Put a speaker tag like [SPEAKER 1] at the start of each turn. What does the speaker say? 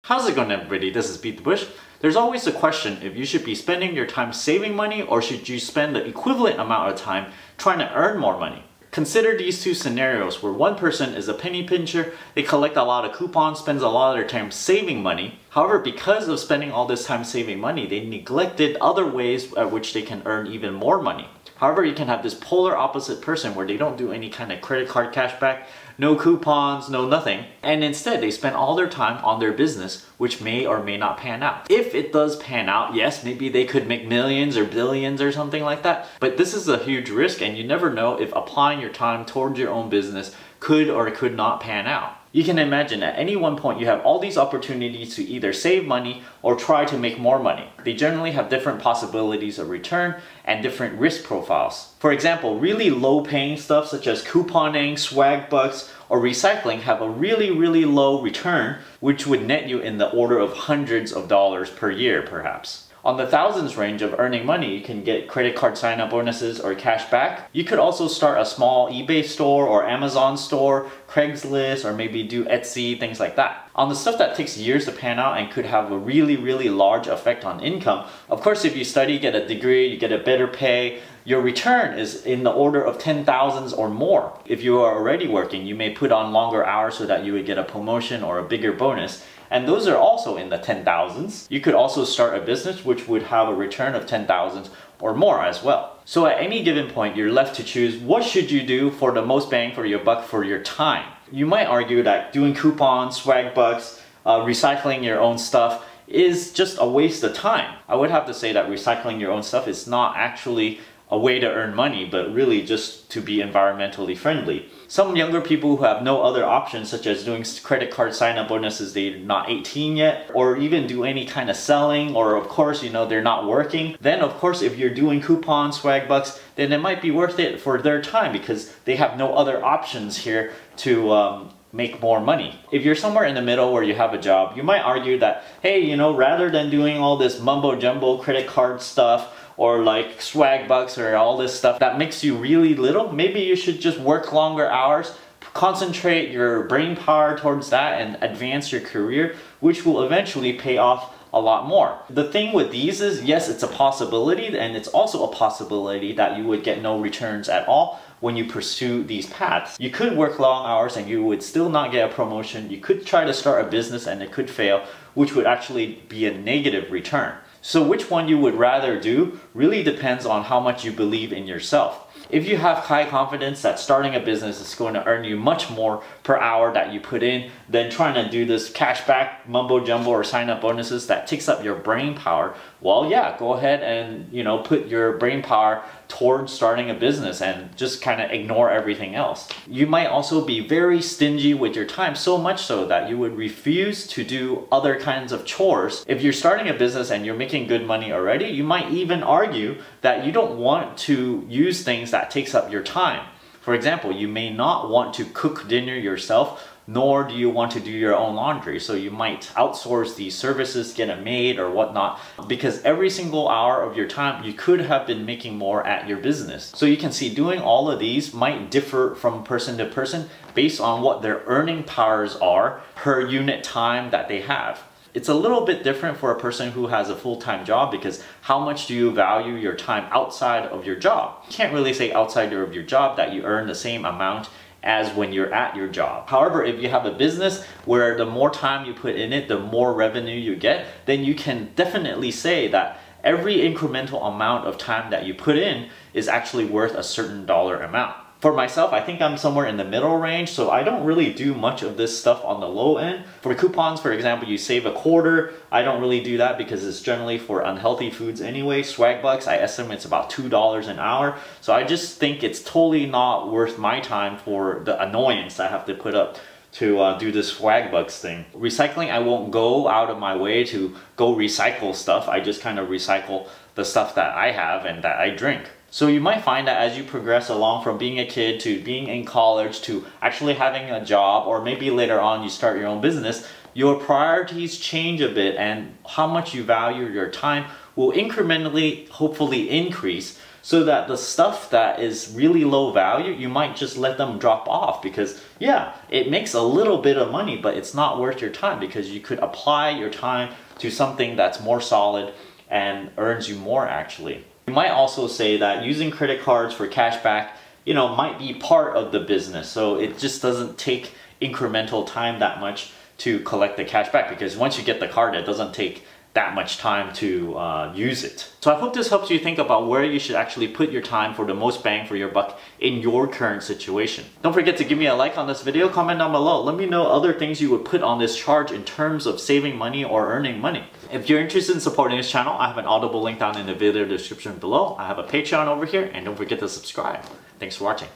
[SPEAKER 1] How's it going, everybody? This is BeatTheBush. There's always a question if you should be spending your time saving money or should you spend the equivalent amount of time trying to earn more money. Consider these two scenarios where one person is a penny pincher, they collect a lot of coupons, spends a lot of their time saving money. However, because of spending all this time saving money, they neglected other ways at which they can earn even more money. However, you can have this polar opposite person where they don't do any kind of credit card cashback, no coupons, no nothing, and instead they spend all their time on their business, which may or may not pan out. If it does pan out, yes, maybe they could make millions or billions or something like that, but this is a huge risk and you never know if applying your time towards your own business could or could not pan out. You can imagine at any one point you have all these opportunities to either save money or try to make more money. They generally have different possibilities of return and different risk profiles. For example, really low paying stuff such as couponing, swag bucks, or recycling have a really low return, which would net you in the order of hundreds of dollars per year perhaps. On the thousands range of earning money, you can get credit card sign-up bonuses or cash back. You could also start a small eBay store or Amazon store, Craigslist, or maybe do Etsy, things like that. On the stuff that takes years to pan out and could have a really large effect on income, of course if you study, get a degree, you get a better pay, your return is in the order of 10,000s or more. If you are already working, you may put on longer hours so that you would get a promotion or a bigger bonus. And those are also in the 10,000s. You could also start a business which would have a return of 10,000s or more as well. So at any given point, you're left to choose what should you do for the most bang for your buck for your time. You might argue that doing coupons, swag bucks, recycling your own stuff is just a waste of time. I would have to say that recycling your own stuff is not actually a way to earn money, but really just to be environmentally friendly. Some younger people who have no other options, such as doing credit card sign-up bonuses, they're not 18 yet, or even do any kind of selling, or of course, they're not working. Then of course, if you're doing coupons, swag bucks, then it might be worth it for their time because they have no other options here to make more money. If you're somewhere in the middle where you have a job, you might argue that, hey, rather than doing all this mumbo jumbo credit card stuff, or like swag bucks or all this stuff that makes you really little, maybe you should just work longer hours, concentrate your brain power towards that and advance your career, which will eventually pay off a lot more. The thing with these is, yes, it's a possibility, and it's also a possibility that you would get no returns at all when you pursue these paths. You could work long hours and you would still not get a promotion. You could try to start a business and it could fail, which would actually be a negative return. So which one you would rather do really depends on how much you believe in yourself. If you have high confidence that starting a business is going to earn you much more per hour that you put in than trying to do this cashback mumbo jumbo or sign up bonuses that takes up your brain power, well, yeah, go ahead and put your brain power towards starting a business and just kind of ignore everything else. You might also be very stingy with your time, so much so that you would refuse to do other kinds of chores. If you're starting a business and you're making good money already, you might even argue that you don't want to use things that takes up your time. For example, you may not want to cook dinner yourself, nor do you want to do your own laundry. So you might outsource these services, get a maid or whatnot, because every single hour of your time, you could have been making more at your business. So you can see doing all of these might differ from person to person based on what their earning powers are per unit time that they have. It's a little bit different for a person who has a full-time job because how much do you value your time outside of your job? You can't really say outside of your job that you earn the same amount as when you're at your job. However, if you have a business where the more time you put in it, the more revenue you get, then you can definitely say that every incremental amount of time that you put in is actually worth a certain dollar amount. For myself, I think I'm somewhere in the middle range, so I don't really do much of this stuff on the low end. For coupons, for example, you save a quarter. I don't really do that because it's generally for unhealthy foods anyway. Swag bucks, I estimate it's about $2 an hour. So I just think it's totally not worth my time for the annoyance I have to put up to do this swag bucks thing. Recycling, I won't go out of my way to go recycle stuff. I just kind of recycle the stuff that I have and that I drink. So you might find that as you progress along from being a kid to being in college to actually having a job, or maybe later on you start your own business, your priorities change a bit and how much you value your time will incrementally hopefully increase. so that the stuff that is really low value, you might just let them drop off, because yeah, it makes a little bit of money, but it's not worth your time, because you could apply your time to something that's more solid and earns you more actually. You might also say that using credit cards for cash back, you know, might be part of the business. So it just doesn't take incremental time that much to collect the cash back, because once you get the card, it doesn't take that much time to use it. So I hope this helps you think about where you should actually put your time for the most bang for your buck in your current situation. Don't forget to give me a like on this video, comment down below. Let me know other things you would put on this charge in terms of saving money or earning money. If you're interested in supporting this channel, I have an Audible link down in the video description below. I have a Patreon over here, and don't forget to subscribe. Thanks for watching.